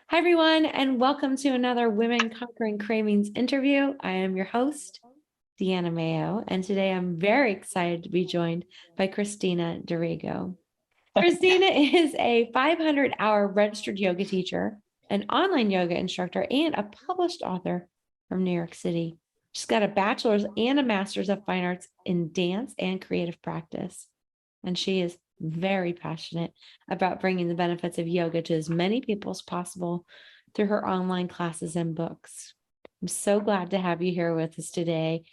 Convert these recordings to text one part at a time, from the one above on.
Hi, everyone, and welcome to another Women Conquering Cravings interview. I am your host, Deanna Mayo, and today I'm very excited to be joined by Christina Dorigo. Christina is a 500-hour registered yoga teacher, an online yoga instructor, and a published author from New York City. She's got a bachelor's and a master's of fine arts in dance and creative practice, and she is very passionate about bringing the benefits of yoga to as many people as possible through her online classes and books. I'm so glad to have you here with us today.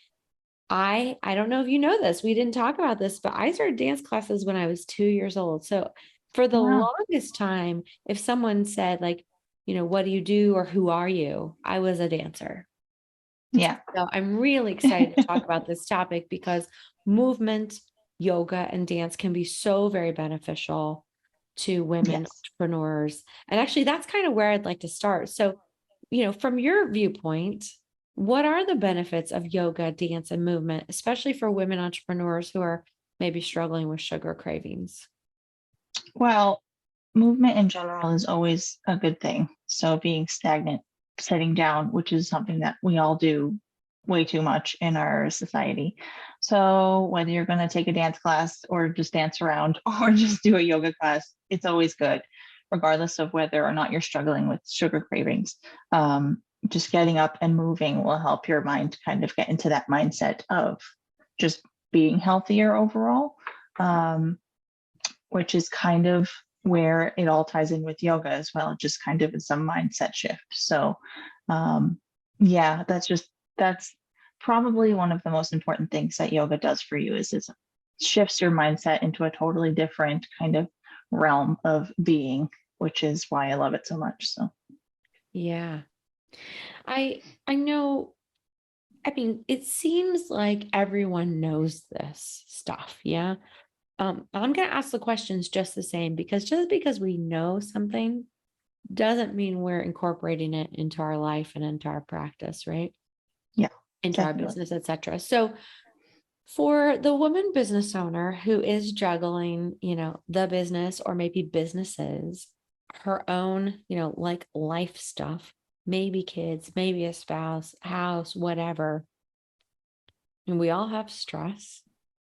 I don't know if you know this, we didn't talk about this, but I started dance classes when I was 2 years old. So for the Wow. longest time, if someone said like, what do you do or who are you? I was a dancer. Yeah. So I'm really excited to talk about this topic because movement, yoga, and dance can be so very beneficial to women Yes. entrepreneurs. And actually, that's kind of where I'd like to start. So, from your viewpoint, what are the benefits of yoga, dance, and movement, especially for women entrepreneurs who are maybe struggling with sugar cravings? Well, movement in general is always a good thing. So being stagnant, sitting down, which is something that we all do way too much in our society. So whether you're going to take a dance class or just dance around or just do a yoga class, it's always good, regardless of whether or not you're struggling with sugar cravings. Just getting up and moving will help your mind kind of get into that mindset of just being healthier overall. Which is kind of where it all ties in with yoga as well, just kind of some mindset shift. So, yeah, that's probably one of the most important things that yoga does for you is it shifts your mindset into a totally different kind of realm of being, which is why I love it so much. So, Yeah. I know, I mean, it seems like everyone knows this stuff. Yeah. I'm going to ask the questions just the same because just because we know something doesn't mean we're incorporating it into our life and into our practice, right? yeah, Into our definitely. business, etc. So for the woman business owner who is juggling, the business or maybe businesses, her own, like life stuff, maybe kids, maybe a spouse, house, whatever. And we all have stress.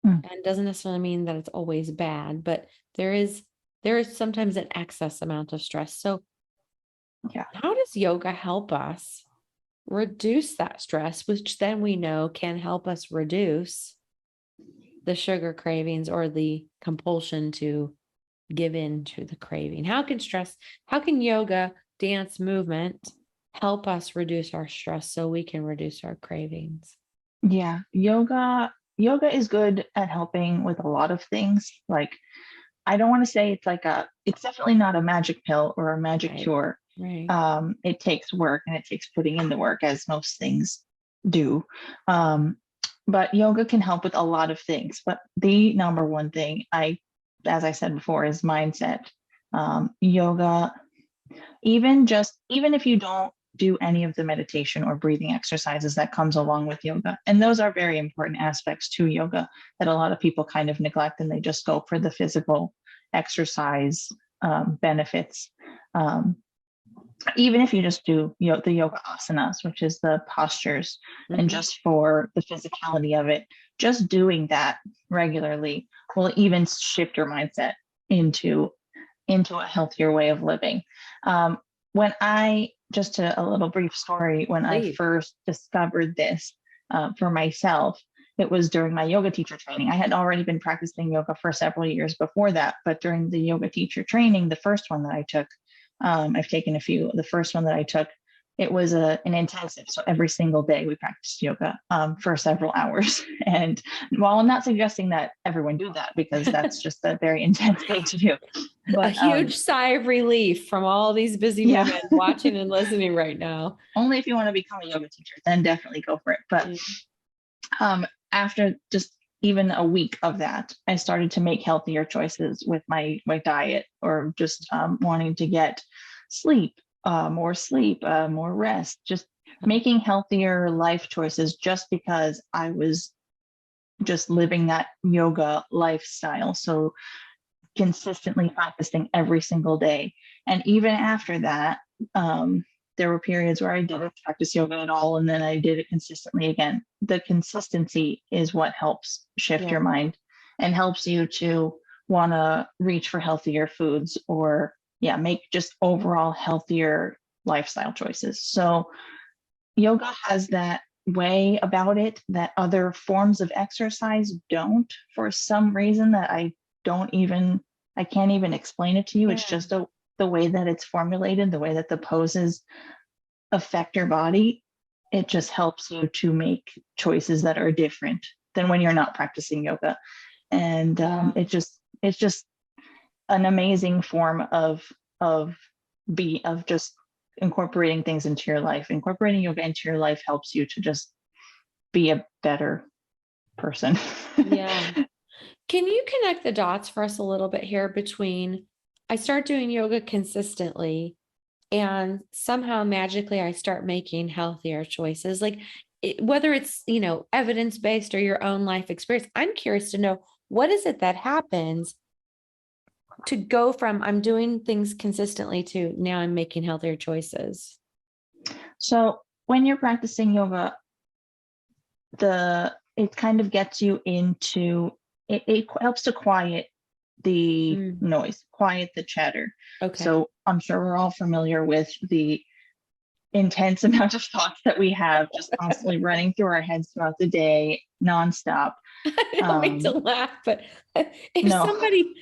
Mm, And doesn't necessarily mean that it's always bad, but there is sometimes an excess amount of stress. So yeah. how does yoga help us reduce that stress, which then we know can help us reduce the sugar cravings or the compulsion to give in to the craving? How can yoga, dance, movement help us reduce our stress so we can reduce our cravings? Yeah. Yoga is good at helping with a lot of things. Like I don't want to say it's definitely not a magic pill or a magic Right. cure. Right. It takes work and it takes putting in the work, as most things do. Um, but yoga can help with a lot of things. But the number one thing, as I said before, is mindset. Yoga, even if you don't do any of the meditation or breathing exercises that comes along with yoga, and those are very important aspects to yoga that a lot of people kind of neglect, and they just go for the physical exercise benefits. Um, Even if you just do the yoga asanas, which is the postures, and Mhm. just for the physicality of it, just doing that regularly will even shift your mindset into a healthier way of living. Um, when I just a little brief story, when I Please. first discovered this for myself, it was during my yoga teacher training. I had already been practicing yoga for several years before that, but during the yoga teacher training, the first one that I took, I've taken a few. The first one that I took, it was an intensive. So every single day we practiced yoga for several hours. And while I'm not suggesting that everyone do that because that's just a very intense thing to do, A but huge sigh of relief from all these busy yeah, women watching and listening right now. only if you want to become a yoga teacher, then definitely go for it. But Yeah. after just even a week of that, I started to make healthier choices with my diet, or just wanting to get sleep, more rest, just making healthier life choices, just because I was just living that yoga lifestyle. So consistently practicing every single day. And even after that, There were periods where I didn't practice yoga at all, and then I did it consistently again. The consistency is what helps shift your mind and helps you to want to reach for healthier foods or, yeah, make just overall healthier lifestyle choices. So, yoga has that way about it that other forms of exercise don't, for some reason that I can't even explain it to you. It's just the way that it's formulated, the way that the poses affect your body. It just helps you to make choices that are different than when you're not practicing yoga. And it's just an amazing form of just incorporating things into your life. Incorporating yoga into your life helps you to just be a better person. Yeah. Can you connect the dots for us a little bit here between I start doing yoga consistently and somehow magically I start making healthier choices? Like whether it's, evidence-based or your own life experience, I'm curious to know what is it that happens to go from I'm doing things consistently to now I'm making healthier choices. So when you're practicing yoga, it kind of gets you into it helps to quiet the noise, quiet the chatter. Okay. So I'm sure we're all familiar with the intense amount of thoughts that we have just constantly running through our heads throughout the day, nonstop. I don't mean to laugh, but if somebody,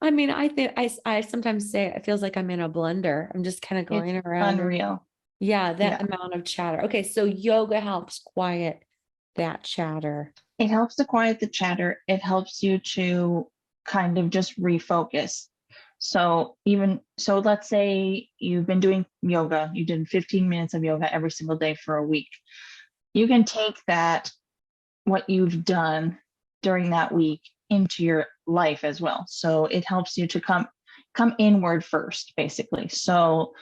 I mean, I think I sometimes say it feels like I'm in a blender. I'm just kind of going around. Unreal. Yeah, that amount of chatter. Okay, so yoga helps quiet that chatter. It helps to quiet the chatter. It helps you to kind of just refocus. So let's say you've been doing yoga, you did 15 minutes of yoga every single day for a week. You can take that, what you've done during that week, into your life as well. So it helps you to come inward first, basically. So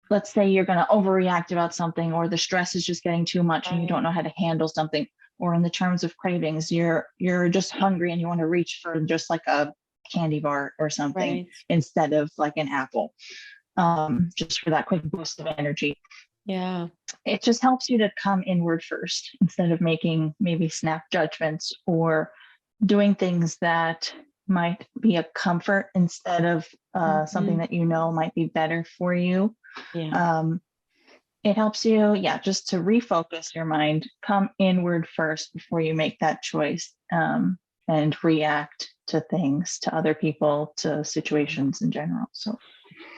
let's say you're going to overreact about something, or the stress is just getting too much and you don't know how to handle something, or in the terms of cravings, you're just hungry and you want to reach for just like a candy bar or something instead of like an apple, just for that quick boost of energy. Yeah. It just helps you to come inward first instead of making maybe snap judgments or doing things that might be a comfort instead of something that might be better for you. It helps you, just to refocus your mind, come inward first before you make that choice, and react to things, to other people, to situations in general. So,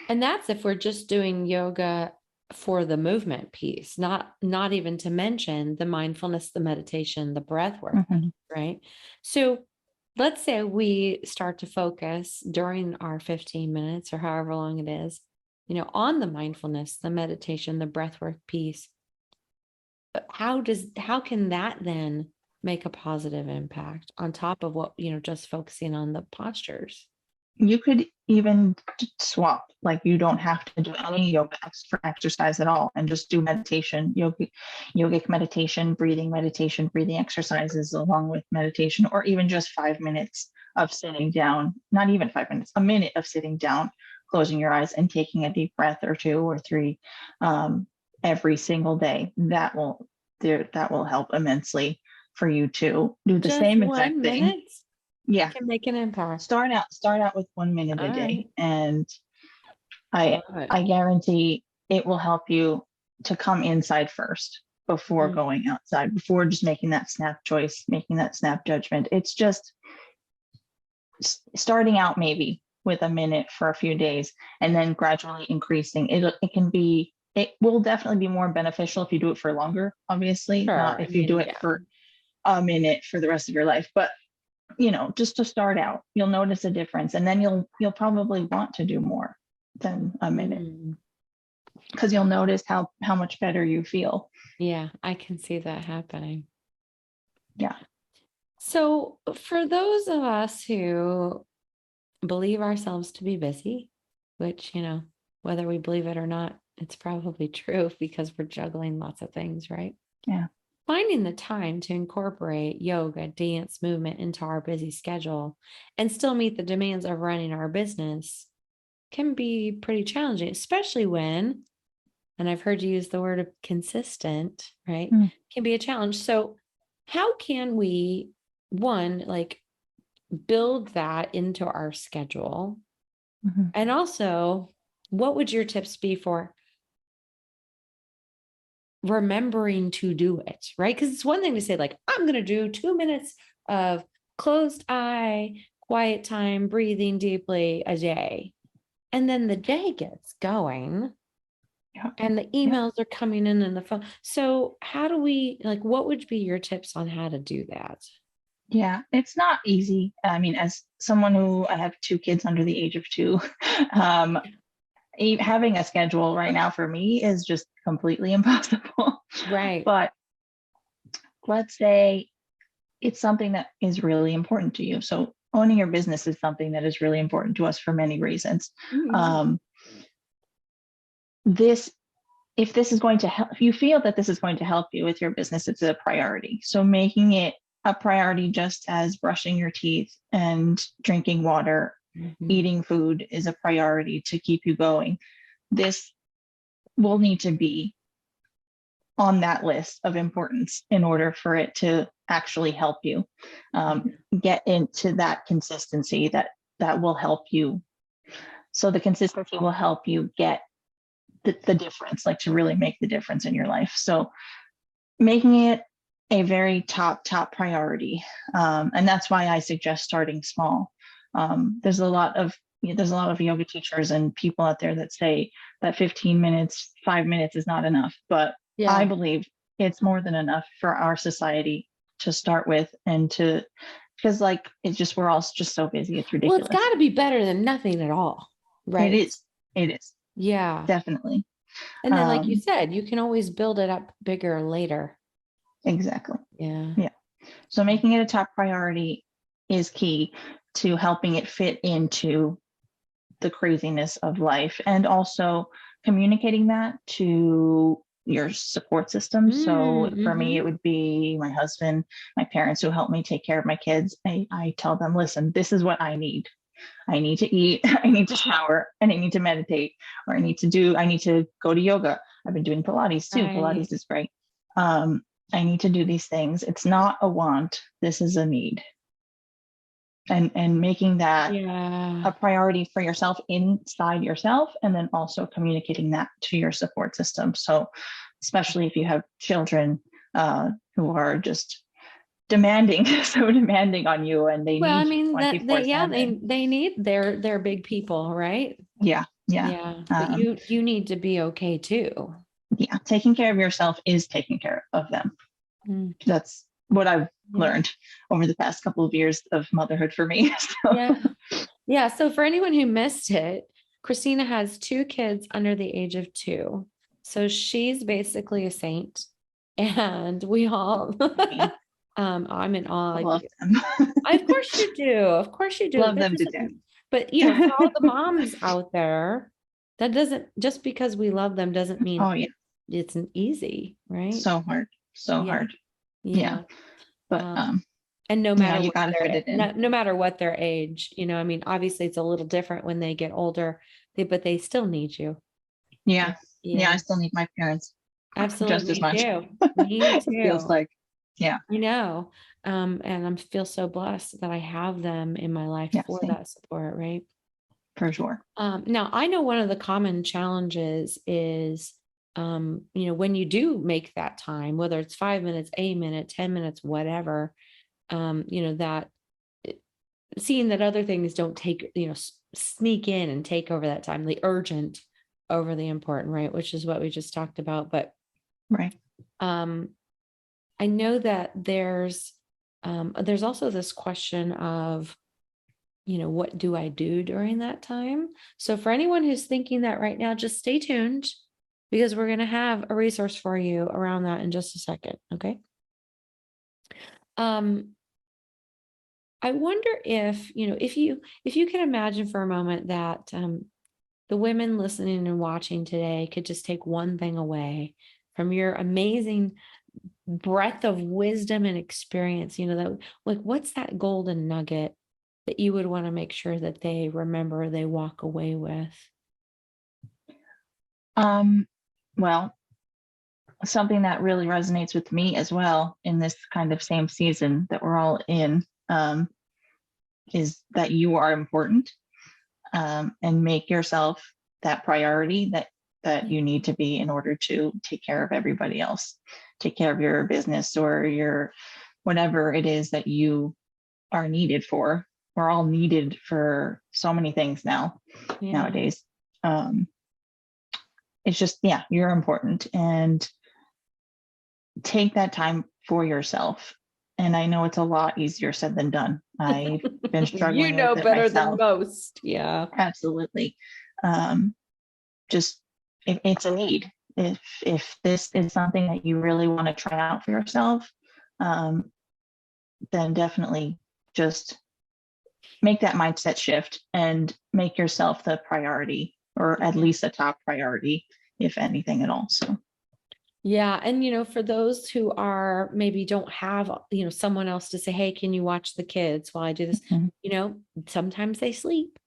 and that's if we're just doing yoga for the movement piece, not even to mention the mindfulness, the meditation, the breath work, right? So let's say we start to focus during our 15 minutes or however long it is, on the mindfulness, the meditation, the breath work piece. How can that then make a positive impact on top of what, just focusing on the postures? You could even swap, like you don't have to do any yoga for exercise at all and just do meditation, yogic meditation, breathing exercises along with meditation, or even just 5 minutes of sitting down, not even 5 minutes, a minute of sitting down, closing your eyes and taking a deep breath or 2 or 3 every single day. That will help immensely for you to do the just same exact thing. Minute? Yeah, can make an impact. Start out with 1 minute a day, and I guarantee it will help you to come inside first before going outside, before just making that snap choice, making that snap judgment. It's just starting out maybe with a minute for a few days and then gradually increasing. It will definitely be more beneficial if you do it for longer, obviously, not if you do it for a minute for the rest of your life, but just to start out, you'll notice a difference, and then you'll probably want to do more than a minute, because you'll notice how much better you feel. Yeah, I can see that happening. Yeah. So for those of us who believe ourselves to be busy, which, whether we believe it or not, it's probably true because we're juggling lots of things, right? Yeah. Finding the time to incorporate yoga, dance, movement into our busy schedule and still meet the demands of running our business can be pretty challenging, especially when, and I've heard you use the word of consistent, right? Can be a challenge. So how can we, one, like build that into our schedule? And also, what would your tips be for remembering to do it, right? Because it's one thing to say, like, I'm going to do 2 minutes of closed eye, quiet time, breathing deeply a day. And then the day gets going and the emails are coming in and the phone. So how do we, like, what would be your tips on how to do that? Yeah, it's not easy. I mean, as someone who I have 2 kids under the age of 2, having a schedule right now for me is just completely impossible. Right. But let's say it's something that is really important to you. So owning your business is something that is really important to us for many reasons. This if this is going to help, if you feel that this is going to help you with your business, it's a priority. So making it a priority, just as brushing your teeth and drinking water, eating food is a priority to keep you going. This will need to be on that list of importance in order for it to actually help you get into that consistency that will help you. So the consistency will help you get the difference, like to really make the difference in your life. So making it a very top priority. And that's why I suggest starting small. There's a lot of yoga teachers and people out there that say that 15 minutes, 5 minutes is not enough. But I believe it's more than enough for our society to start with, and to, because like, it's just, we're all just so busy. It's ridiculous. Well, it's got to be better than nothing at all, right? It is. Yeah. Definitely. And then, like you said, you can always build it up bigger later. Exactly. Yeah. So making it a top priority is key to helping it fit into the craziness of life, and also communicating that to your support system. So for me, it would be my husband, my parents who help me take care of my kids. I tell them, listen, this is what I need. I need to eat, I need to shower, and I need to meditate, or I need to go to yoga. I've been doing Pilates too. Pilates is great. I need to do these things. It's not a want. This is a need. And making that a priority for yourself inside yourself, and then also communicating that to your support system. So especially if you have children who are just demanding on you, and they Well, need I mean, that they need they're big people, right? Yeah. But you need to be okay too. Yeah, taking care of yourself is taking care of them. That's what I've learned over the past couple of years of motherhood for me. Yeah. So for anyone who missed it, Christina has 2 kids under the age of 2. So she's basically a saint, and we all I'm in awe. I love them. Of course you do. Of course you do. Love them to death. But for all the moms out there, that doesn't, just because we love them doesn't mean it's an easy, right? So hard. Yeah. But and no matter you gotta fit it in. No matter what their age, I mean, obviously it's a little different when they get older, but they still need you. Yeah. I still need my parents. Absolutely. Just as much. Me too. Feels like, I know. And I feel so blessed that I have them in my life for that support, right? For sure. Now I know one of the common challenges is, when you do make that time, whether it's 5 minutes, a minute, 10 minutes, whatever, that seeing that other things don't take, sneak in and take over that time, the urgent over the important, right? Which is what we just talked about. But I know that there's also this question of, what do I do during that time? So for anyone who's thinking that right now, just stay tuned, because we're going to have a resource for you around that in just a second. Okay. I wonder if, if you can imagine for a moment that the women listening and watching today could just take one thing away from your amazing breadth of wisdom and experience, that, like, what's that golden nugget that you would want to make sure that they remember, they walk away with? Well, something that really resonates with me as well in this kind of same season that we're all in, is that you are important, and make yourself that priority that you need to be in order to take care of everybody else, take care of your business or your whatever it is that you are needed for. We're all needed for so many things nowadays. It's just, yeah, you're important, and take that time for yourself. And I know it's a lot easier said than done. I've been struggling with it better than myself. most. Yeah. Absolutely. Just it's a need. If this is something that you really want to try out for yourself, then definitely just make that mindset shift and make yourself the priority, or at least a top priority, if anything at all. So Yeah. And, for those who are maybe don't have, someone else to say, hey, can you watch the kids while I do this? Sometimes they sleep.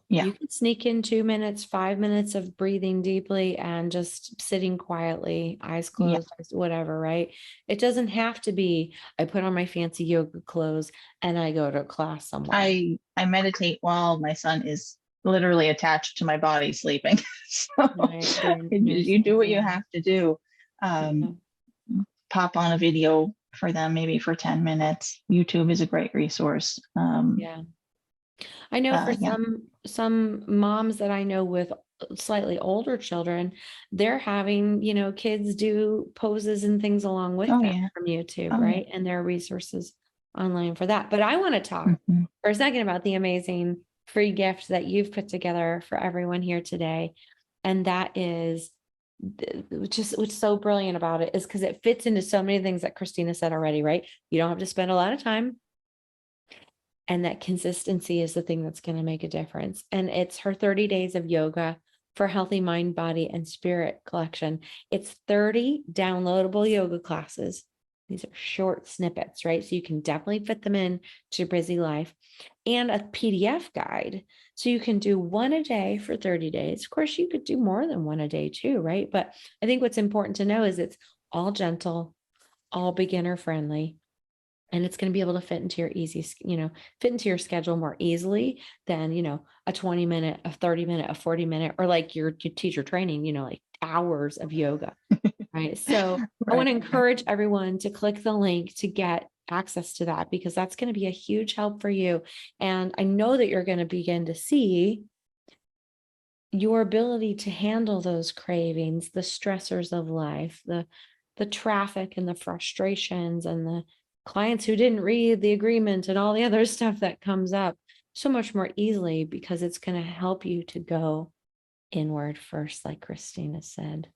yeah, You can sneak in 2 minutes, 5 minutes of breathing deeply and just sitting quietly, eyes yeah. closed, whatever, right? It doesn't have to be, I put on my fancy yoga clothes and I go to class somewhere. I meditate while my son is literally attached to my body sleeping. So Right. you do what you have to do. Pop on a video for them, maybe for 10 minutes. YouTube is a great resource. Yeah. I know for Yeah. some moms that I know with slightly older children, they're having, kids do poses and things along with Oh them yeah. from YouTube, Oh right? And there are resources online for that. But I want to talk yeah. for a second about the amazing free gift that you've put together for everyone here today. And that is what's so brilliant about it is because it fits into so many things that Christina said already, right? You don't have to spend a lot of time. And that consistency is the thing that's going to make a difference. And it's her 30 days of yoga for healthy mind, body, and spirit collection. It's 30 downloadable yoga classes. These are short snippets, right? So you can definitely fit them in to your busy life, and a PDF guide. So you can do one a day for 30 days. Of course, you could do more than one a day too, right? But I think what's important to know is it's all gentle, all beginner friendly. And it's going to be able to fit into your fit into your schedule more easily than, a 20-minute, a 30-minute, a 40-minute, or like your teacher training, like hours of yoga. Right. So I want to encourage everyone to click the link to get access to that, because that's going to be a huge help for you. And I know that you're going to begin to see your ability to handle those cravings, the stressors of life, the traffic and the frustrations and the clients who didn't read the agreement and all the other stuff that comes up so much more easily, because it's going to help you to go inward first, like Christina said.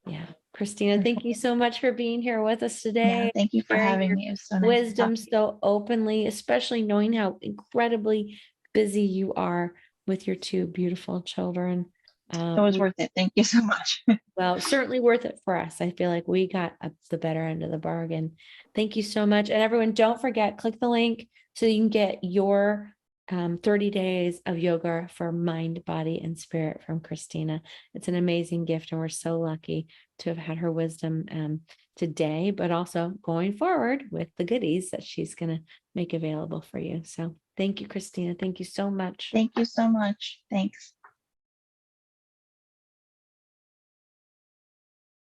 Yeah. Christina, thank you so much for being here with us today. Yeah, thank you for Sharing having your me. It was so nice to wisdom talk to you. so openly, especially knowing how incredibly busy you are with your two beautiful children. It was worth it. Thank you so much. Well, certainly worth it for us. I feel like we got the better end of the bargain. Thank you so much. And everyone, don't forget, click the link so you can get your 30 days of yoga for mind, body, and spirit from Christina. It's an amazing gift, and we're so lucky to have had her wisdom today, but also going forward with the goodies that she's going to make available for you. So thank you, Christina. Thank you so much. Thank you so much. Thanks.